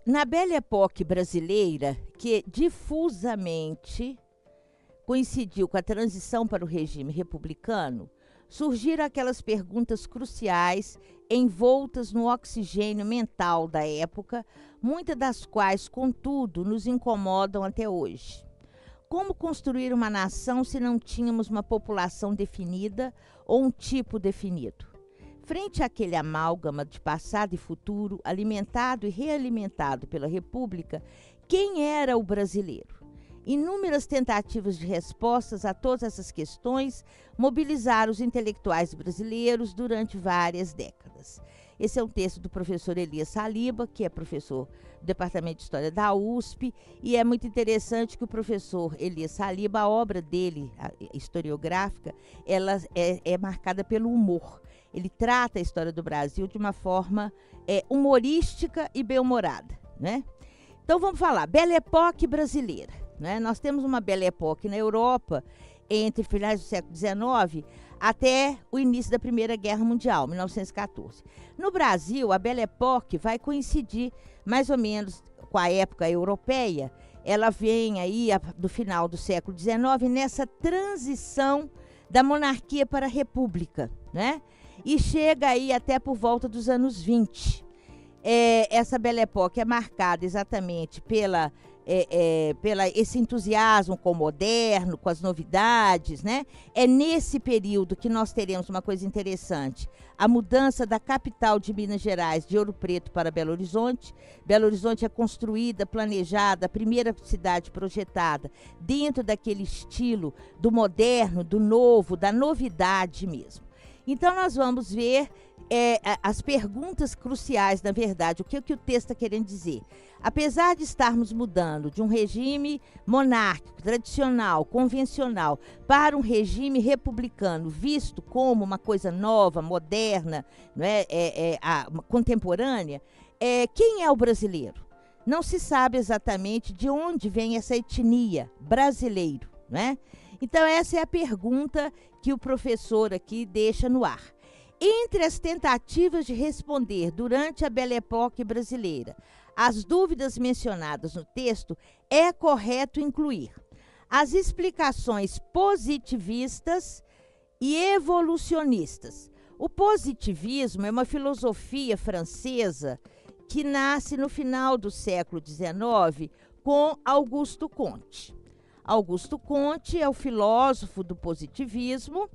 Na Belle Époque brasileira, que difusamente coincidiu com a transição para o regime republicano, surgiram aquelas perguntas cruciais envoltas no oxigênio mental da época, muitas das quais, contudo, nos incomodam até hoje. Como construir uma nação se não tínhamos uma população definida ou um tipo definido? Frente àquele amálgama de passado e futuro, alimentado e realimentado pela República, quem era o brasileiro? Inúmeras tentativas de respostas a todas essas questões mobilizaram os intelectuais brasileiros durante várias décadas. Esse é um texto do professor Elias Saliba, que é professor do Departamento de História da USP, e é muito interessante que o professor Elias Saliba, a obra dele, a historiográfica, ela é marcada pelo humor. Ele trata a história do Brasil de uma forma humorística e bem-humorada, né? Então vamos falar, Belle Époque brasileira, né? Nós temos uma Belle Époque na Europa entre finais do século XIX até o início da Primeira Guerra Mundial, 1914. No Brasil, a Belle Époque vai coincidir mais ou menos com a época europeia. Ela vem aí do final do século XIX nessa transição da monarquia para a república, né? E chega aí até por volta dos anos 20. Essa Belle Époque é marcada exatamente pela esse entusiasmo com o moderno, com as novidades, né? É nesse período que nós teremos uma coisa interessante, a mudança da capital de Minas Gerais, de Ouro Preto para Belo Horizonte. Belo Horizonte é construída, planejada, a primeira cidade projetada dentro daquele estilo do moderno, do novo, da novidade mesmo. Então, nós vamos ver as perguntas cruciais, na verdade, o que o texto está querendo dizer. Apesar de estarmos mudando de um regime monárquico, tradicional, convencional, para um regime republicano, visto como uma coisa nova, moderna, não contemporânea, quem é o brasileiro? Não se sabe exatamente de onde vem essa etnia brasileiro, né? Então, essa é a pergunta que o professor aqui deixa no ar. Entre as tentativas de responder durante a Belle Époque brasileira as dúvidas mencionadas no texto, é correto incluir as explicações positivistas e evolucionistas. O positivismo é uma filosofia francesa que nasce no final do século XIX com Auguste Comte. Auguste Comte é o filósofo do positivismo,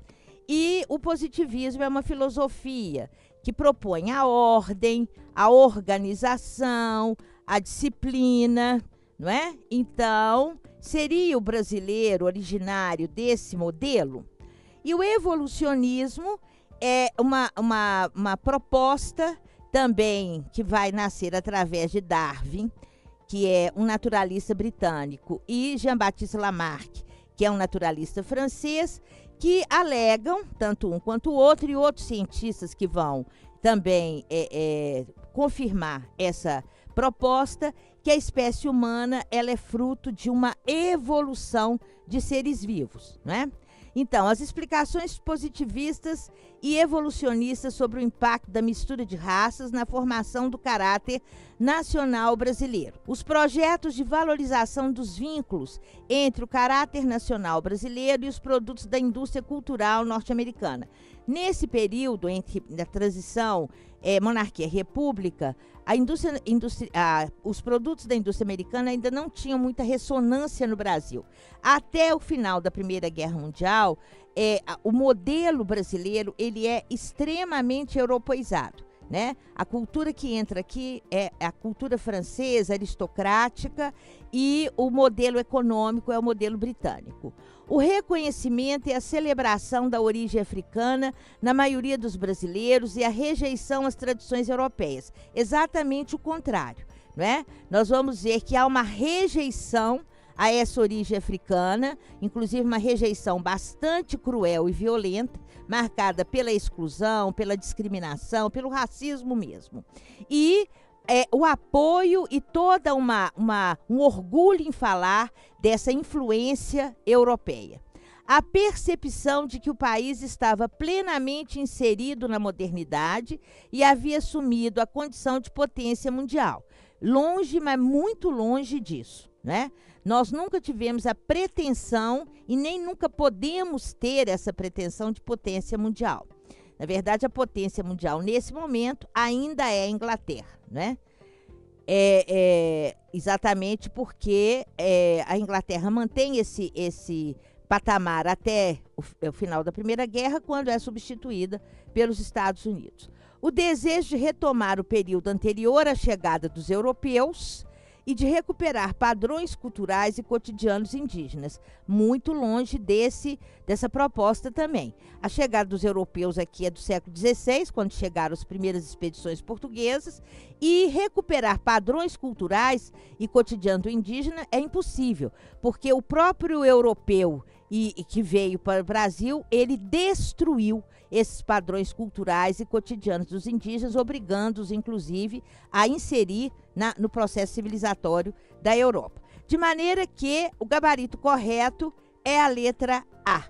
e o positivismo é uma filosofia que propõe a ordem, a organização, a disciplina, não é? Então, seria o brasileiro originário desse modelo? E o evolucionismo é uma proposta também que vai nascer através de Darwin, que é um naturalista britânico, e Jean-Baptiste Lamarck, que é um naturalista francês, que alegam, tanto um quanto o outro, e outros cientistas que vão também confirmar essa proposta, que a espécie humana ela é fruto de uma evolução de seres vivos, né? Então, as explicações positivistas e evolucionistas sobre o impacto da mistura de raças na formação do caráter nacional brasileiro. Os projetos de valorização dos vínculos entre o caráter nacional brasileiro e os produtos da indústria cultural norte-americana. Nesse período, entre a transição monarquia-república, os produtos da indústria americana ainda não tinham muita ressonância no Brasil. Até o final da Primeira Guerra Mundial, o modelo brasileiro ele é extremamente europeizado, né? A cultura que entra aqui é a cultura francesa, aristocrática, e o modelo econômico é o modelo britânico. O reconhecimento e a celebração da origem africana na maioria dos brasileiros e a rejeição às tradições europeias. Exatamente o contrário, né? Nós vamos ver que há uma rejeição a essa origem africana, inclusive uma rejeição bastante cruel e violenta, marcada pela exclusão, pela discriminação, pelo racismo mesmo. E o apoio e toda um orgulho em falar dessa influência europeia. A percepção de que o país estava plenamente inserido na modernidade e havia assumido a condição de potência mundial. longe, mas muito longe disso, né? Nós nunca tivemos a pretensão e nem nunca podemos ter essa pretensão de potência mundial. Na verdade, a potência mundial nesse momento ainda é a Inglaterra, né? Exatamente porque a Inglaterra mantém esse patamar até o final da Primeira Guerra, quando é substituída pelos Estados Unidos. O desejo de retomar o período anterior à chegada dos europeus e de recuperar padrões culturais e cotidianos indígenas, muito longe dessa proposta também. A chegada dos europeus aqui é do século XVI, quando chegaram as primeiras expedições portuguesas, e recuperar padrões culturais e cotidiano indígena é impossível, porque o próprio europeu que veio para o Brasil, ele destruiu esses padrões culturais e cotidianos dos indígenas, obrigando-os, inclusive, a inserir no processo civilizatório da Europa. De maneira que o gabarito correto é a letra A.